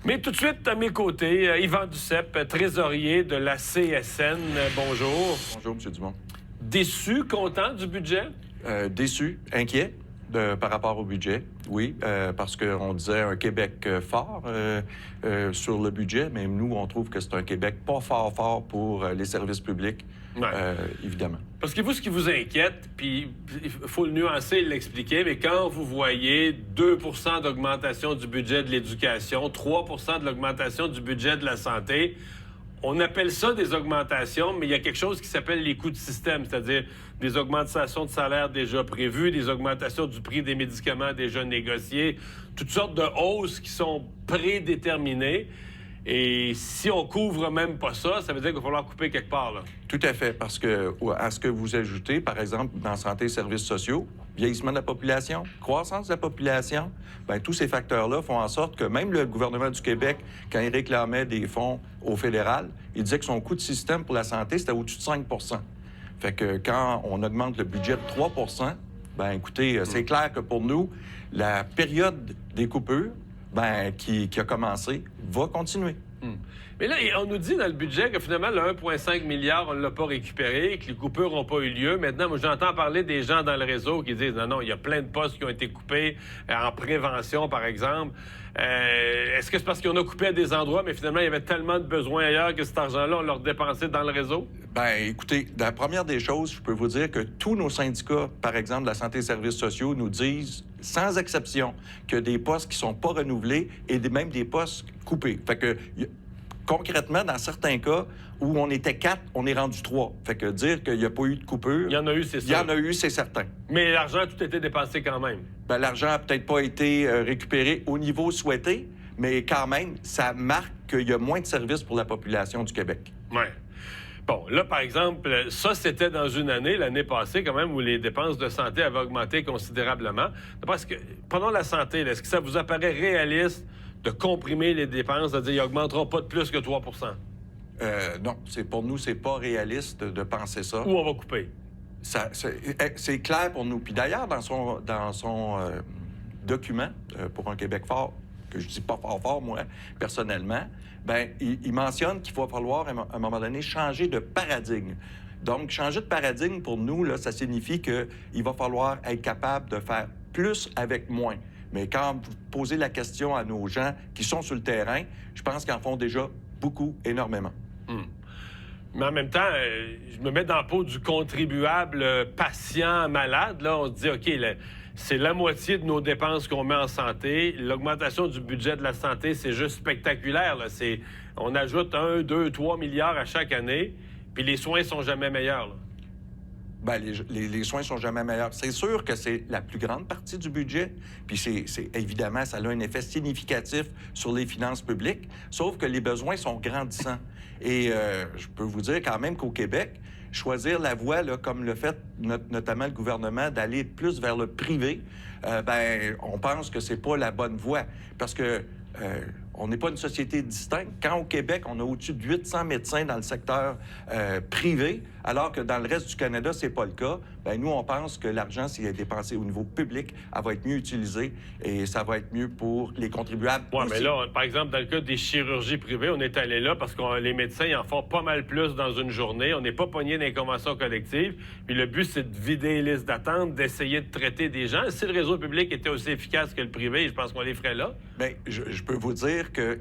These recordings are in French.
Mais tout de suite, à mes côtés, Yvan Duceppe, trésorier de la CSN. Bonjour. Bonjour, M. Dumont. Déçu, content du budget? Déçu, inquiet par rapport au budget, oui, parce qu'on disait un Québec fort sur le budget, mais nous, on trouve que c'est un Québec pas fort pour les services publics, Ouais. évidemment. Parce que vous, ce qui vous inquiète, puis il faut le nuancer et l'expliquer, mais quand vous voyez 2 % d'augmentation du budget de l'éducation, 3 % de l'augmentation du budget de la santé, on appelle ça des augmentations, mais il y a quelque chose qui s'appelle les coûts de système, c'est-à-dire des augmentations de salaire déjà prévues, des augmentations du prix des médicaments déjà négociés, toutes sortes de hausses qui sont prédéterminées. Et si on couvre même pas ça, ça veut dire qu'il va falloir couper quelque part, là. Tout à fait, parce que à ce que vous ajoutez, par exemple, dans santé et services sociaux, vieillissement de la population, croissance de la population, bien, tous ces facteurs-là font en sorte que même le gouvernement du Québec, quand il réclamait des fonds au fédéral, il disait que son coût de système pour la santé, c'était au-dessus de 5 %. Fait que quand on augmente le budget de 3 % bien, écoutez, c'est clair que pour nous, la période des coupures, bien, qui a commencé, va continuer. Mais là, on nous dit dans le budget que finalement, le 1,5 milliard, on ne l'a pas récupéré, que les coupures n'ont pas eu lieu. Maintenant, moi, j'entends parler des gens dans le réseau qui disent non, il y a plein de postes qui ont été coupés en prévention, par exemple. Est-ce que c'est parce qu'on a coupé à des endroits, mais finalement, il y avait tellement de besoins ailleurs que cet argent-là, on l'a redépensé dans le réseau? Bien, écoutez, la première des choses, je peux vous dire que tous nos syndicats, par exemple, de la santé et services sociaux, nous disent, sans exception, que des postes qui ne sont pas renouvelés et même des postes coupés. Fait que, concrètement, dans certains cas où on était 4, on est rendu 3. Fait que dire qu'il n'y a pas eu de coupure... Il y en a eu, c'est ça. Il y en a eu, c'est certain. Mais l'argent a tout été dépensé quand même. Bien, l'argent n'a peut-être pas été récupéré au niveau souhaité, mais quand même, ça marque qu'il y a moins de services pour la population du Québec. Oui. Bon, là, par exemple, ça, c'était dans une année, l'année passée, quand même, où les dépenses de santé avaient augmenté considérablement. Parce que, prenons la santé, là, est-ce que ça vous apparaît réaliste de comprimer les dépenses, de dire qu'ils n'augmenteront pas de plus que 3 % Non, pour nous, c'est pas réaliste de penser ça. Ou on va couper? C'est clair pour nous. Puis d'ailleurs, dans son document pour un Québec fort, que je dis pas fort, moi, personnellement, bien, il mentionne qu'il va falloir, à un moment donné, changer de paradigme. Donc, changer de paradigme, pour nous, là, ça signifie qu'il va falloir être capable de faire plus avec moins. Mais quand vous posez la question à nos gens qui sont sur le terrain, je pense qu'ils en font déjà beaucoup, énormément. Mais en même temps, je me mets dans la peau du contribuable patient, malade. Là, on se dit, OK, c'est la moitié de nos dépenses qu'on met en santé. L'augmentation du budget de la santé, c'est juste spectaculaire, là. On ajoute 1, 2, 3 milliards à chaque année, puis les soins sont jamais meilleurs, là. Bien, les soins sont jamais meilleurs. C'est sûr que c'est la plus grande partie du budget, puis évidemment, ça a un effet significatif sur les finances publiques, sauf que les besoins sont grandissants. Et je peux vous dire quand même qu'au Québec, choisir la voie, là, comme le fait notamment le gouvernement, d'aller plus vers le privé, bien, on pense que c'est pas la bonne voie, parce que on n'est pas une société distincte. Quand au Québec, on a au-dessus de 800 médecins dans le secteur privé, alors que dans le reste du Canada, c'est pas le cas, bien, nous, on pense que l'argent, s'il est dépensé au niveau public, elle va être mieux utilisée et ça va être mieux pour les contribuables. Oui, aussi. mais là, par exemple, dans le cas des chirurgies privées, on est allé là parce que les médecins ils en font pas mal plus dans une journée. On n'est pas pogné dans les conventions collectives. Puis le but, c'est de vider les listes d'attente, d'essayer de traiter des gens. Si le réseau public était aussi efficace que le privé, je pense qu'on les ferait là. Bien, je peux vous dire que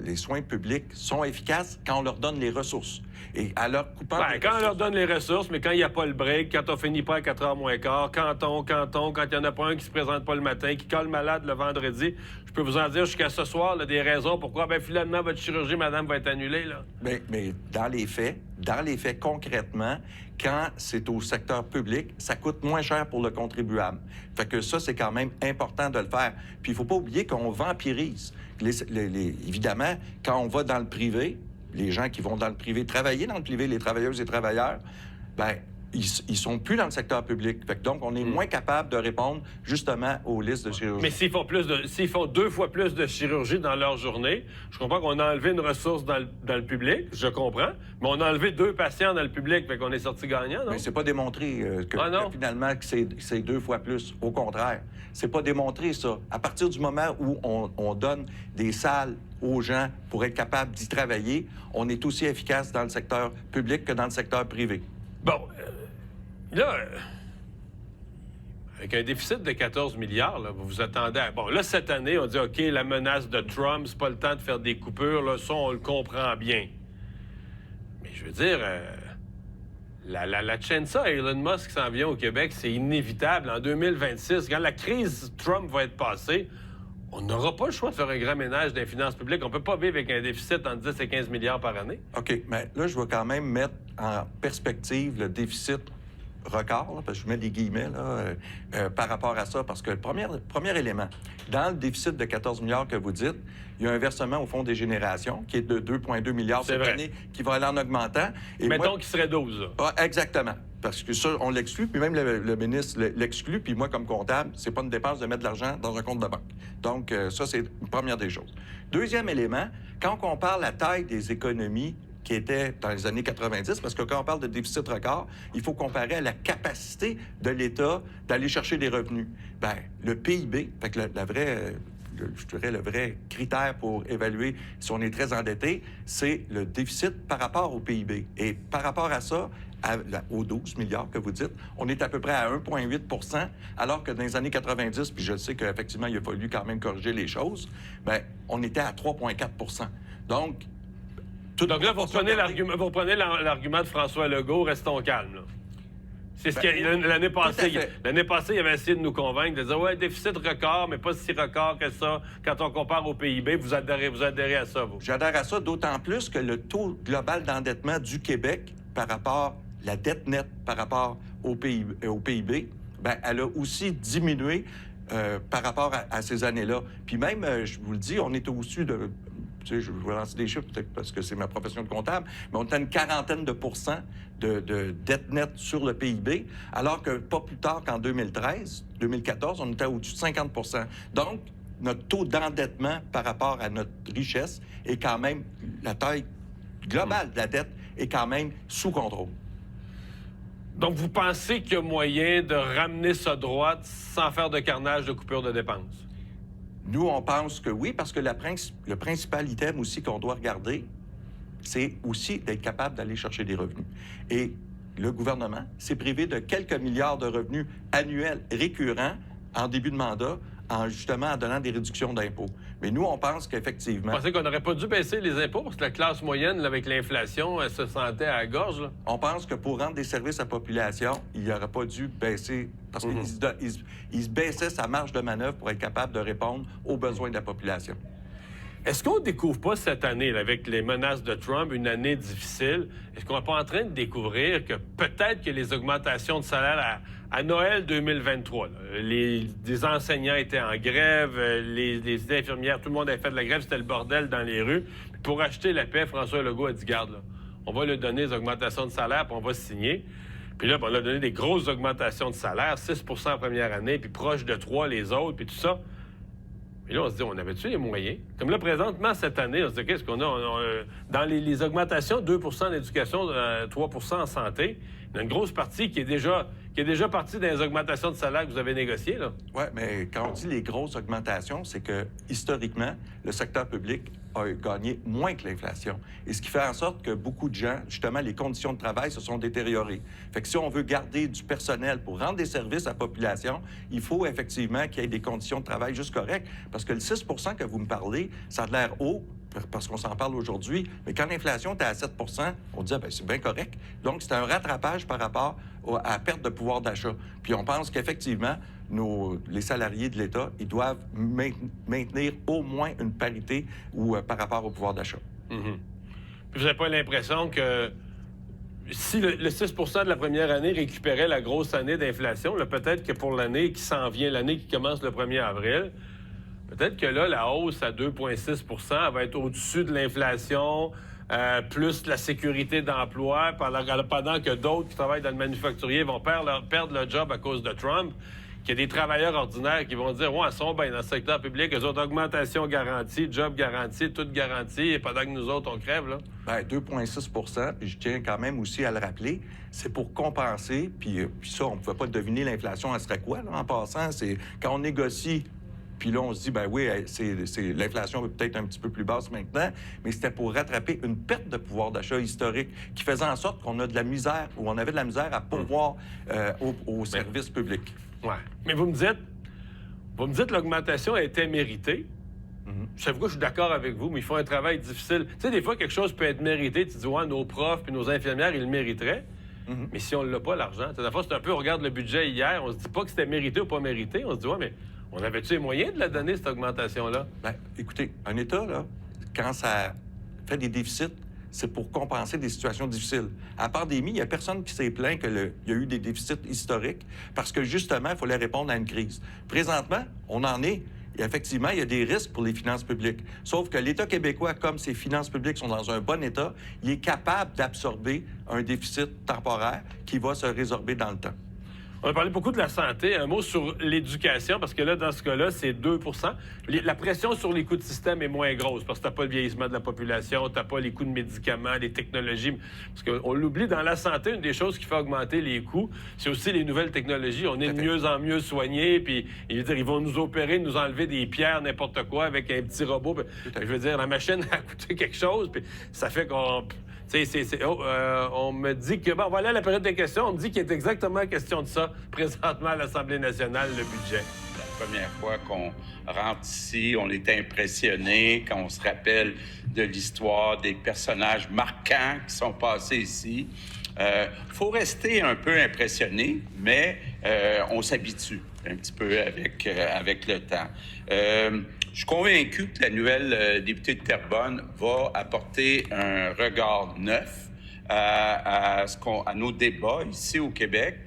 les soins publics sont efficaces quand on leur donne les ressources. Et à leur coupant... Ben, quand on leur donne les ressources, mais quand il n'y a pas le break, quand on finit pas à 4h moins quart, quand il n'y en a pas un qui se présente pas le matin, qui colle malade le vendredi, je peux vous en dire jusqu'à ce soir là, des raisons pourquoi, bien, finalement, votre chirurgie, madame, va être annulée, là. Mais dans les faits, concrètement, quand c'est au secteur public, ça coûte moins cher pour le contribuable. Fait que ça, c'est quand même important de le faire. Puis il faut pas oublier qu'on vampirise. Évidemment, quand on va dans le privé, les gens qui vont dans le privé, travailler dans le privé, les travailleuses et travailleurs, bien, ils sont plus dans le secteur public. Fait que donc, on est moins capable de répondre justement aux listes de chirurgie. Mais s'ils font 2 fois plus de chirurgie dans leur journée, je comprends qu'on a enlevé une ressource dans le public, je comprends, mais on a enlevé 2 patients dans le public, fait qu'on est sorti gagnant, non? Mais c'est pas démontré que finalement que c'est 2 fois plus. Au contraire, c'est pas démontré, ça. À partir du moment où on donne des salles aux gens pour être capables d'y travailler, on est aussi efficace dans le secteur public que dans le secteur privé. Bon, là, avec un déficit de 14 milliards, là, vous vous attendez à... Bon, là, cette année, on dit, OK, la menace de Trump, c'est pas le temps de faire des coupures, là, ça, on le comprend bien. Mais je veux dire, la Chensa à Elon Musk qui s'en vient au Québec, c'est inévitable. En 2026, quand la crise Trump va être passée, on n'aura pas le choix de faire un grand ménage des finances publiques. On ne peut pas vivre avec un déficit entre 10 et 15 milliards par année. OK, mais là, je vais quand même mettre en perspective le déficit record, là, parce que je mets des guillemets là, par rapport à ça, parce que le premier élément, dans le déficit de 14 milliards que vous dites, il y a un versement au Fonds des générations qui est de 2,2 milliards cette année, qui va aller en augmentant. Et mettons qu'il serait 12. Là. Ah, exactement. Parce que ça, on l'exclut, puis même le ministre l'exclut, puis moi, comme comptable, c'est pas une dépense de mettre de l'argent dans un compte de banque. Donc, ça, c'est une première des choses. Deuxième élément, quand on compare la taille des économies qui étaient dans les années 90, parce que quand on parle de déficit record, il faut comparer à la capacité de l'État d'aller chercher des revenus. Bien, le PIB, fait que je dirais le vrai critère pour évaluer si on est très endetté, c'est le déficit par rapport au PIB. Et par rapport à ça, aux 12 milliards que vous dites, on est à peu près à 1,8 %, alors que dans les années 90, puis je sais qu'effectivement, il a fallu quand même corriger les choses, bien, on était à 3,4 %. Donc là, vous reprenez l'argument de François Legault, restons calmes, là. C'est ce l'année passée, il avait essayé de nous convaincre, de dire, ouais, déficit record, mais pas si record que ça. Quand on compare au PIB, vous adhérez à ça, vous? J'adhère à ça, d'autant plus que le taux global d'endettement du Québec par rapport à la dette nette par rapport au PIB, bien, elle a aussi diminué par rapport à ces années-là. Puis même, je vous le dis, on est au-dessus de... Tu sais, je vais lancer des chiffres peut-être parce que c'est ma profession de comptable, mais on est à une quarantaine de pourcents de dette nette sur le PIB, alors que pas plus tard qu'en 2014, on était au-dessus de 50 %. Donc, notre taux d'endettement par rapport à notre richesse est quand même, la taille globale de la dette est quand même sous contrôle. Donc, vous pensez qu'il y a moyen de ramener ça droite sans faire de carnage de coupure de dépenses? Nous, on pense que oui, parce que le principal item aussi qu'on doit regarder, c'est aussi d'être capable d'aller chercher des revenus. Et le gouvernement s'est privé de quelques milliards de revenus annuels récurrents en début de mandat, justement en donnant des réductions d'impôts. Mais nous, on pense qu'effectivement... Vous pensez qu'on n'aurait pas dû baisser les impôts parce que la classe moyenne, là, avec l'inflation, elle se sentait à la gorge, là? On pense que pour rendre des services à la population, il n'aurait pas dû baisser... Parce qu'il baissait sa marge de manœuvre pour être capable de répondre aux besoins de la population. Est-ce qu'on ne découvre pas cette année, là, avec les menaces de Trump, une année difficile? Est-ce qu'on n'est pas en train de découvrir que peut-être que les augmentations de salaire à Noël 2023, là, les enseignants étaient en grève, les infirmières, tout le monde avait fait de la grève, c'était le bordel dans les rues. Puis pour acheter la paix, François Legault a dit, garde, là, on va lui donner des augmentations de salaire, puis on va signer. Puis là, on a donné des grosses augmentations de salaire, 6 % en première année, puis proche de 3 les autres, puis tout ça. Et là, on se dit, on avait-tu les moyens? Comme là, présentement, cette année, on se dit, qu'est-ce qu'on a? Dans les augmentations, 2 % en éducation, 3 % en santé, il y a une grosse partie qui est déjà partie dans les augmentations de salaire que vous avez négociées, là. Oui, mais quand on dit les grosses augmentations, c'est que, historiquement, le secteur public a gagné moins que l'inflation. Et ce qui fait en sorte que beaucoup de gens, justement, les conditions de travail se sont détériorées. Fait que si on veut garder du personnel pour rendre des services à la population, il faut effectivement qu'il y ait des conditions de travail juste correctes. Parce que le 6 % que vous me parlez, ça a l'air haut, parce qu'on s'en parle aujourd'hui, mais quand l'inflation est à 7 % on dit, bien, c'est bien correct. Donc, c'est un rattrapage par rapport à la perte de pouvoir d'achat. Puis on pense qu'effectivement, les salariés de l'État, ils doivent maintenir au moins une parité par rapport au pouvoir d'achat. Mm-hmm. Puis vous n'avez pas l'impression que si le 6 % de la première année récupérait la grosse année d'inflation, peut-être que pour l'année qui s'en vient, l'année qui commence le 1er avril, Peut-être que là, la hausse à 2,6 % va être au-dessus de l'inflation, plus la sécurité d'emploi, pendant que d'autres qui travaillent dans le manufacturier vont perdre leur job à cause de Trump, qu'il y a des travailleurs ordinaires qui vont dire « Ouais, ils sont bien dans le secteur public, eux autres, augmentation garantie, job garanti, tout garanti, et pendant que nous autres, on crève, là. » Bien, 2,6 % puis je tiens quand même aussi à le rappeler, c'est pour compenser, puis ça, on ne pouvait pas deviner l'inflation, elle serait quoi, là, en passant? C'est quand on négocie. Puis là, on se dit, ben oui, l'inflation est peut-être un petit peu plus basse maintenant, mais c'était pour rattraper une perte de pouvoir d'achat historique qui faisait en sorte qu'on a de la misère, ou on avait de la misère à pourvoir aux services publics. Ouais. Mais vous me dites l'augmentation a été méritée. C'est pourquoi je suis d'accord avec vous, mais ils font un travail difficile. Tu sais, des fois, quelque chose peut être mérité. Tu dis, ouais, nos profs puis nos infirmières, ils le mériteraient. Mais si on ne l'a pas, l'argent, la fois, c'est un peu, on regarde le budget hier, on se dit pas que c'était mérité ou pas mérité. On se dit, ouais, mais on avait-tu les moyens de la donner, cette augmentation-là? Bien, écoutez, un État, là, quand ça fait des déficits, c'est pour compenser des situations difficiles. À la pandémie, il n'y a personne qui s'est plaint qu'il y a eu des déficits historiques parce que, justement, il fallait répondre à une crise. Présentement, on en est. Et effectivement, il y a des risques pour les finances publiques. Sauf que l'État québécois, comme ses finances publiques sont dans un bon état, il est capable d'absorber un déficit temporaire qui va se résorber dans le temps. On a parlé beaucoup de la santé. Un mot sur l'éducation, parce que là, dans ce cas-là, c'est 2 %. La pression sur les coûts de système est moins grosse, parce que tu n'as pas le vieillissement de la population, tu n'as pas les coûts de médicaments, les technologies. Parce qu'on l'oublie, dans la santé, une des choses qui fait augmenter les coûts, c'est aussi les nouvelles technologies. On est de mieux en mieux soignés, puis ils vont nous opérer, nous enlever des pierres, n'importe quoi, avec un petit robot. Je veux dire, la machine a coûté quelque chose, puis ça fait qu'on... on me dit que... Bon, voilà la période des questions. On me dit qu'il est exactement question de ça présentement à l'Assemblée nationale, le budget. La première fois qu'on rentre ici, on est impressionné quand on se rappelle de l'histoire des personnages marquants qui sont passés ici. Faut rester un peu impressionné, mais on s'habitue un petit peu avec le temps. Je suis convaincu que la nouvelle députée de Terrebonne va apporter un regard neuf à nos débats ici au Québec.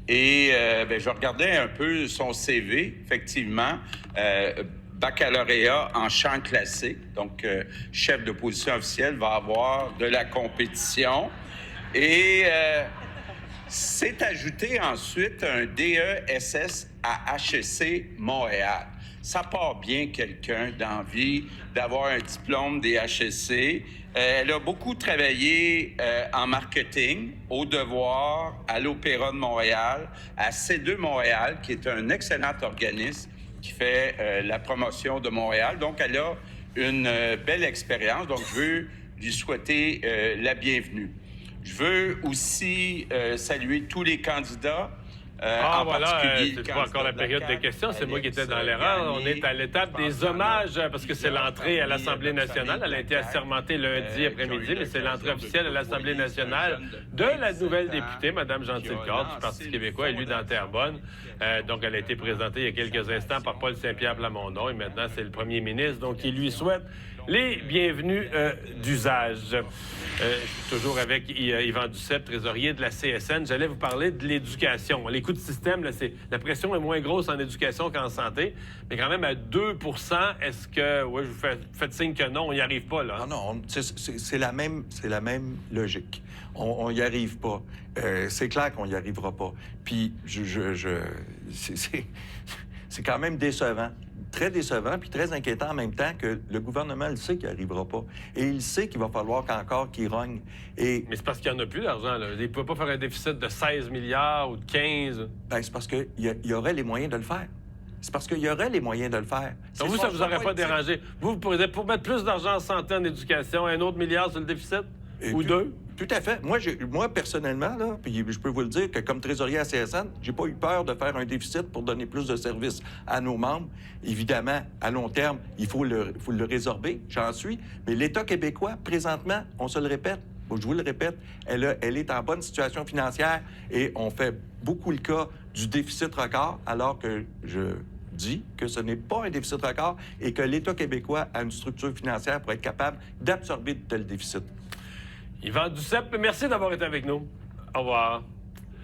Et je regardais un peu son CV, effectivement, baccalauréat en chant classique, donc chef d'opposition officielle, va avoir de la compétition. Et s'est ajouté ensuite un DESS à HEC Montréal. Ça part bien quelqu'un d'envie d'avoir un diplôme des HEC. Elle a beaucoup travaillé en marketing, au Devoir, à l'Opéra de Montréal, à C2 Montréal, qui est un excellent organisme qui fait la promotion de Montréal. Donc, elle a une belle expérience. Donc, je veux lui souhaiter la bienvenue. Je veux aussi saluer tous les candidats. C'est pas encore la période des questions, c'est moi qui étais dans l'erreur. On est à l'étape des hommages, parce que c'est l'entrée à l'Assemblée nationale. Elle a été assermentée lundi après-midi, mais c'est l'entrée officielle à l'Assemblée nationale de la nouvelle députée, Mme Gentile-Cordes, du Parti québécois, élue dans Terrebonne. Donc, elle a été présentée il y a quelques instants par Paul Saint-Pierre Plamondon, et maintenant, c'est le premier ministre. Donc, il lui souhaite les bienvenus d'usage. Je suis toujours avec Yvan Duceppe, trésorier de la CSN. J'allais vous parler de l'éducation. Les coûts de système, là, la pression est moins grosse en éducation qu'en santé, mais quand même à 2 % est-ce que... Oui, je vous faites signe que non, on n'y arrive pas, là. Non, c'est la même logique. On n'y arrive pas. C'est clair qu'on n'y arrivera pas. Puis, c'est quand même décevant. Très décevant, puis très inquiétant en même temps que le gouvernement le sait qu'il n'y arrivera pas. Et il sait qu'il va falloir qu'encore qu'il rogne. Mais c'est parce qu'il n'y en a plus d'argent, là. Il ne peut pas faire un déficit de 16 milliards ou de 15. Bien, c'est parce qu'il y aurait les moyens de le faire. C'est parce qu'il y aurait les moyens de le faire. Donc vous, ça ne vous aurait pas dérangé. Vous pourriez, pour mettre plus d'argent en santé, en éducation, un autre milliard sur le déficit? Ou deux? Tout à fait. Moi, personnellement, là, puis je peux vous le dire que comme trésorier à CSN, j'ai pas eu peur de faire un déficit pour donner plus de services à nos membres. Évidemment, à long terme, il faut le résorber, j'en suis. Mais l'État québécois, présentement, on se le répète, je vous le répète, elle est en bonne situation financière et on fait beaucoup le cas du déficit record, alors que je dit que ce n'est pas un déficit record et que l'État québécois a une structure financière pour être capable d'absorber de tels déficits. Yvan Duceppe, merci d'avoir été avec nous. Au revoir.